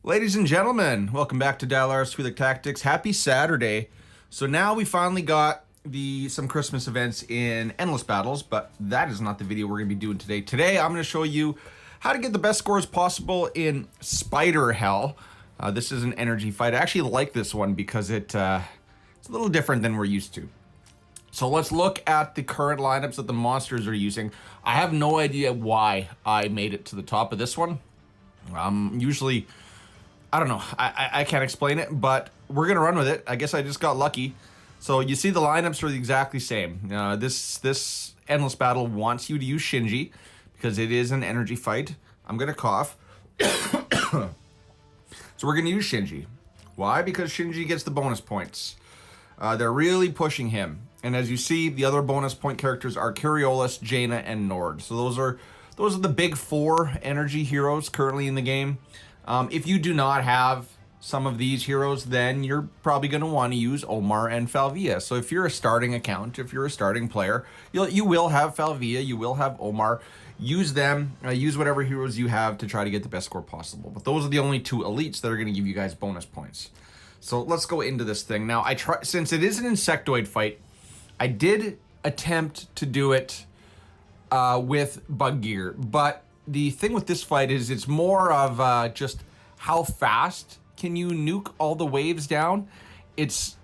Ladies and gentlemen, welcome back to Dial Squealing Tactics. Happy Saturday. So now we finally got some Christmas events in Endless Battles, but that is not the video we're going to be doing today. Today I'm going to show you how to get the best scores possible in Spider Hell. This is an energy fight. I actually like this one because it's a little different than we're used to. So let's look at the current lineups that the monsters are using. I have no idea why I made it to the top of this one. Usually, I don't know. I can't explain it, but we're going to run with it. I guess I just got lucky. So you see the lineups are exactly the same. This Endless Battle wants you to use Shinji because it is an energy fight. I'm going to cough. So we're going to use Shinji. Why? Because Shinji gets the bonus points. They're really pushing him. And as you see, the other bonus point characters are Curiolus, Jaina, and Nord. So those are the big four energy heroes currently in the game. If you do not have some of these heroes, then you're probably going to want to use Omar and Falvia. So if you're a starting account, if you're a starting player, you will have Falvia, you will have Omar. Use them, use whatever heroes you have to try to get the best score possible. But those are the only two elites that are going to give you guys bonus points. So let's go into this thing. Now, since it is an insectoid fight, I did attempt to do it with bug gear, but the thing with this fight is it's more of just how fast can you nuke all the waves down.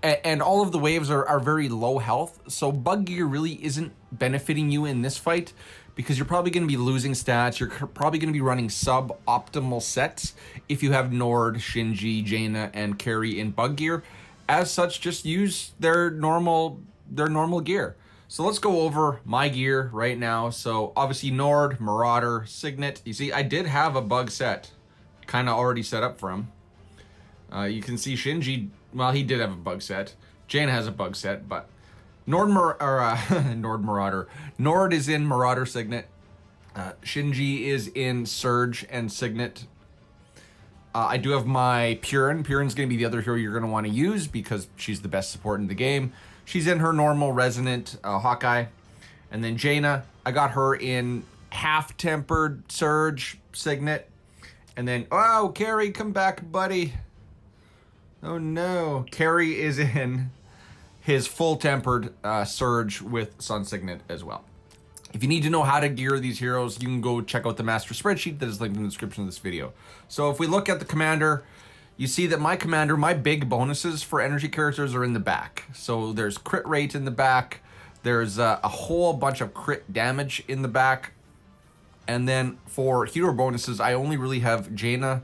And all of the waves are very low health, so bug gear really isn't benefiting you in this fight because you're probably going to be losing stats. You're probably going to be running suboptimal sets if you have Nord, Shinji, Jaina, and Carrie in bug gear. As such, just use their normal gear. So let's go over my gear right now. So obviously Nord, Marauder, Signet. You see, I did have a bug set kind of already set up for him. You can see Shinji, well, he did have a bug set. Jaina has a bug set, but Nord Marauder. Nord is in Marauder Signet. Shinji is in Surge and Signet. I do have my Purin. Purin's going to be the other hero you're going to want to use because she's the best support in the game. She's in her normal Resonant Hawkeye. And then Jaina, I got her in half-tempered Surge Signet. And then, oh, Carrie, come back, buddy. Oh, no. Carrie is in his full-tempered Surge with Sun Signet as well. If you need to know how to gear these heroes, you can go check out the master spreadsheet that is linked in the description of this video. So if we look at the commander, you see that my commander, my big bonuses for energy characters are in the back. So there's crit rate in the back. There's a whole bunch of crit damage in the back. And then for hero bonuses, I only really have Jaina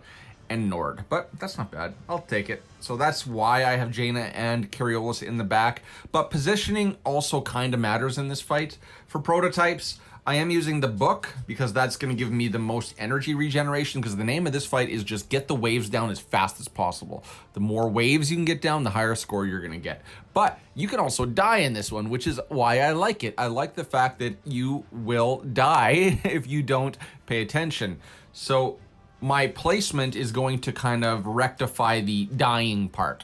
and Nord. But that's not bad. I'll take it. So that's why I have Jaina and Curiolus in the back. But positioning also kind of matters in this fight. For prototypes, I am using the book because that's going to give me the most energy regeneration because the name of this fight is just get the waves down as fast as possible. The more waves you can get down, the higher score you're going to get. But you can also die in this one, which is why I like it. I like the fact that you will die if you don't pay attention. So my placement is going to kind of rectify the dying part.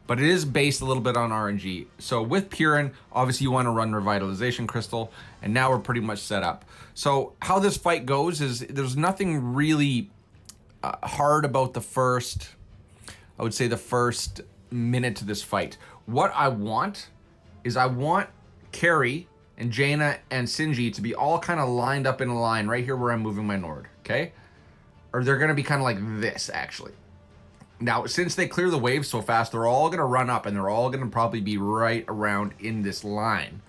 But it is based a little bit on RNG. So with Purin, obviously you want to run Revitalization Crystal, and now we're pretty much set up. So how this fight goes is there's nothing really hard about the first minute to this fight. What I want is I want Carrie and Jaina and Shinji to be all kind of lined up in a line right here where I'm moving my Nord, okay? Or they're going to be kind of like this, actually. Now, since they clear the waves so fast, they're all going to run up, and they're all going to probably be right around in this line.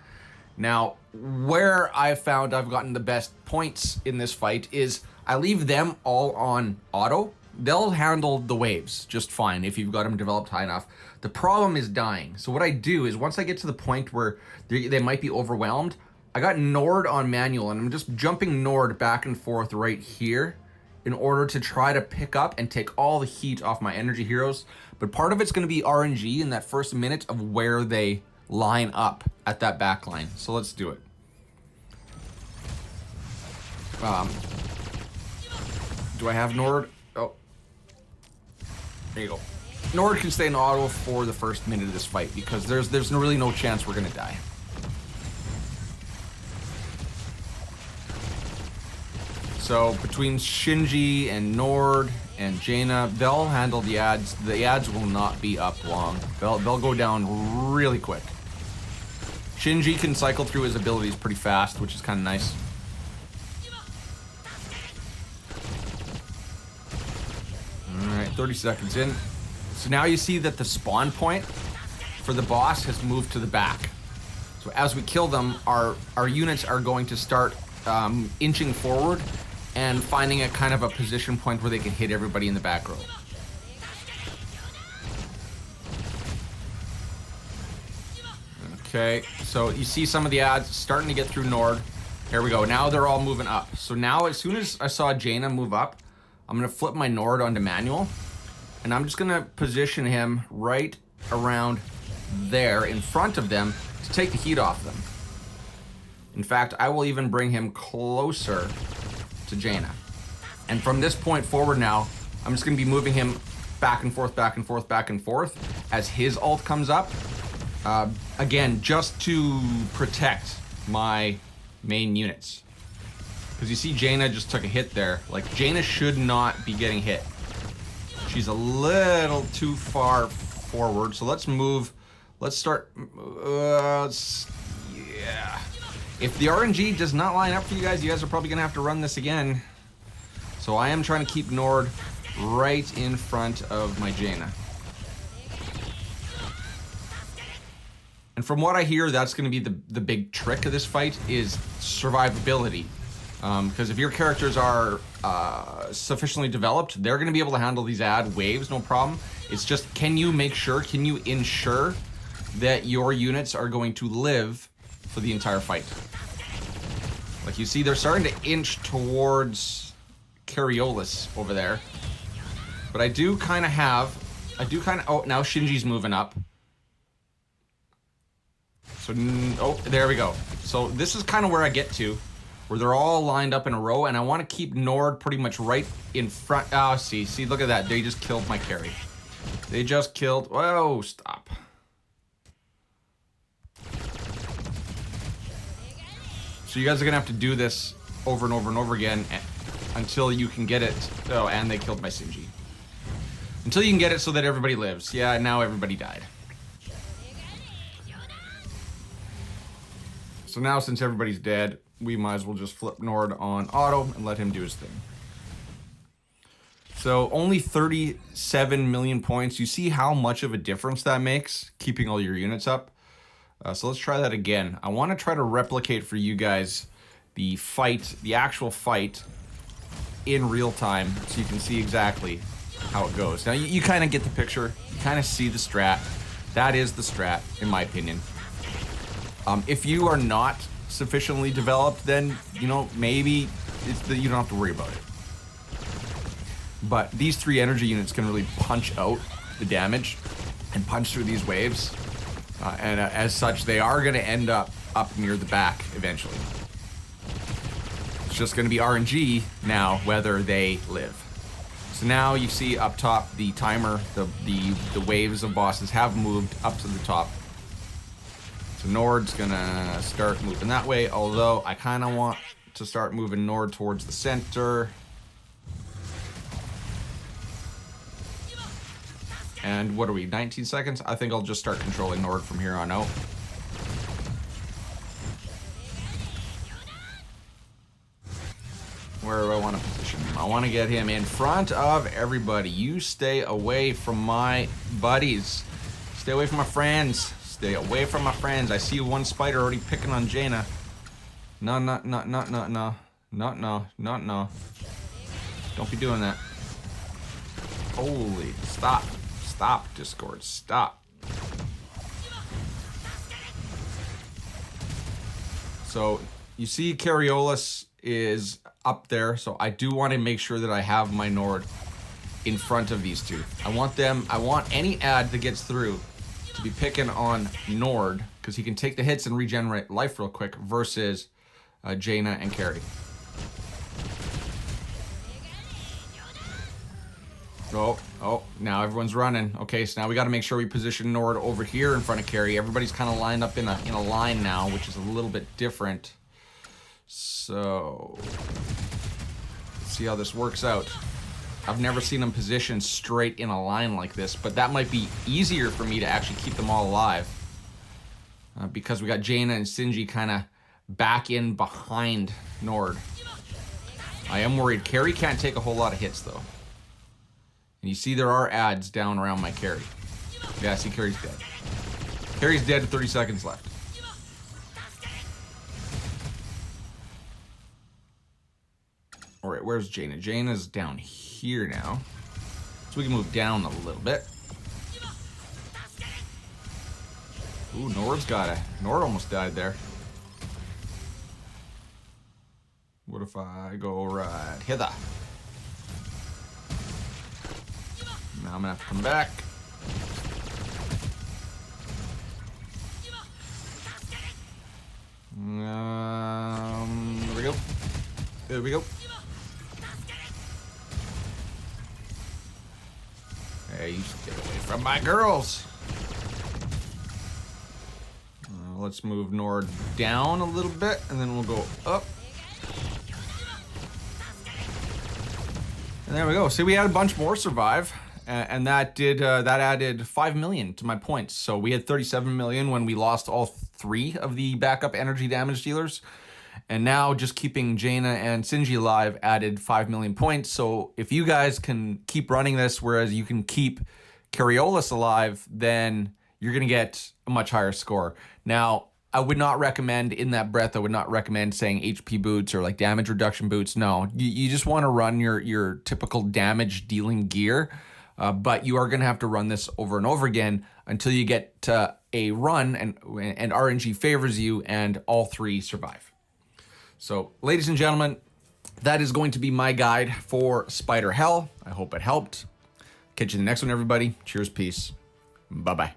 Now, where I found I've gotten the best points in this fight is I leave them all on auto. They'll handle the waves just fine if you've got them developed high enough. The problem is dying. So what I do is once I get to the point where they might be overwhelmed, I got Nord on manual, and I'm just jumping Nord back and forth right here in order to try to pick up and take all the heat off my energy heroes. But part of it's going to be RNG in that first minute of where they line up at that back line. So let's do it. Do I have Nord? Oh. There you go. Nord can stay in auto for the first minute of this fight because there's really no chance we're going to die. So between Shinji and Nord and Jaina, they'll handle the ads. The ads will not be up long. They'll go down really quick. Shinji can cycle through his abilities pretty fast, which is kind of nice. Alright, 30 seconds in. So now you see that the spawn point for the boss has moved to the back. So as we kill them, our units are going to start inching forward and finding a kind of a position point where they can hit everybody in the back row. Okay, so you see some of the ads starting to get through Nord. Here we go. Now they're all moving up. So now as soon as I saw Jaina move up, I'm going to flip my Nord onto manual. And I'm just going to position him right around there in front of them to take the heat off them. In fact, I will even bring him closer to Jaina. And from this point forward now, I'm just going to be moving him back and forth, back and forth, back and forth as his ult comes up. Again, just to protect my main units. Because you see Jaina just took a hit there. Like, Jaina should not be getting hit. She's a little too far forward. So let's move. Let's start. Yeah. If the RNG does not line up for you guys are probably going to have to run this again. So I am trying to keep Nord right in front of my Jaina. And from what I hear, that's going to be the big trick of this fight is survivability. Because if your characters are sufficiently developed, they're going to be able to handle these ad waves, no problem. It's just, can you ensure that your units are going to live for the entire fight? Like you see, they're starting to inch towards Cariolis over there. But I do kind of, oh, now Shinji's moving up. So, oh, there we go. So this is kind of where I get to, where they're all lined up in a row, and I want to keep Nord pretty much right in front. Oh, see, look at that. They just killed my carry. They just killed, whoa, stop. So you guys are gonna have to do this over and over and over again until you can get it. Oh, and they killed my Shinji. Until you can get it so that everybody lives. Yeah, now everybody died. So now, since everybody's dead, we might as well just flip Nord on auto and let him do his thing. So only 37 million points. You see how much of a difference that makes, keeping all your units up? So let's try that again. I want to try to replicate for you guys the fight, the actual fight in real time, so you can see exactly how it goes. Now, you kind of get the picture. You kind of see the strat. That is the strat, in my opinion. If you are not sufficiently developed, then, you know, maybe you don't have to worry about it. But these 3 energy units can really punch out the damage and punch through these waves. And as such, they are going to end up near the back eventually. It's just going to be RNG now whether they live. So now you see up top the timer, the waves of bosses have moved up to the top. So Nord's gonna start moving that way, although I kind of want to start moving Nord towards the center. And what are we, 19 seconds? I think I'll just start controlling Nord from here on out. Where do I want to position him? I want to get him in front of everybody. You stay away from my buddies. Stay away from my friends. Stay away from my friends. I see one spider already picking on Jaina. No. Don't be doing that. Holy, stop. Stop, Discord, stop. So, you see Cariolis is up there, so I do want to make sure that I have my Nord in front of these two. I want any ad that gets through to be picking on Nord, because he can take the hits and regenerate life real quick, versus Jaina and Carrie. Oh, now everyone's running. Okay, so now we got to make sure we position Nord over here in front of Carrie. Everybody's kind of lined up in a line now, which is a little bit different. So, let's see how this works out. I've never seen them positioned straight in a line like this, but that might be easier for me to actually keep them all alive. Because we got Jaina and Shinji kind of back in behind Nord. I am worried. Carry can't take a whole lot of hits, though. And you see there are ads down around my carry. Yeah, see, Carry's dead. Carry's dead with 30 seconds left. All right, where's Jaina? Jaina's down here now. So we can move down a little bit. Ooh, Nord's got it. Nord almost died there. What if I go right hither? Now I'm gonna have to come back. There we go. There we go. Hey, you should get away from my girls. Let's move Nord down a little bit, and then we'll go up. And there we go. See, we had a bunch more survive, and that added 5 million to my points. So we had 37 million when we lost all 3 of the backup energy damage dealers. And now just keeping Jaina and Shinji alive added 5 million points. So if you guys can keep running this, whereas you can keep Cariolis alive, then you're going to get a much higher score. Now, I would not recommend, in that breath, I would not recommend saying HP boots or like damage reduction boots. No, you just want to run your typical damage dealing gear. But you are going to have to run this over and over again until you get to a run and RNG favors you and all 3 survive. So, ladies and gentlemen, that is going to be my guide for Spider Hell. I hope it helped. Catch you in the next one, everybody. Cheers, peace. Bye-bye.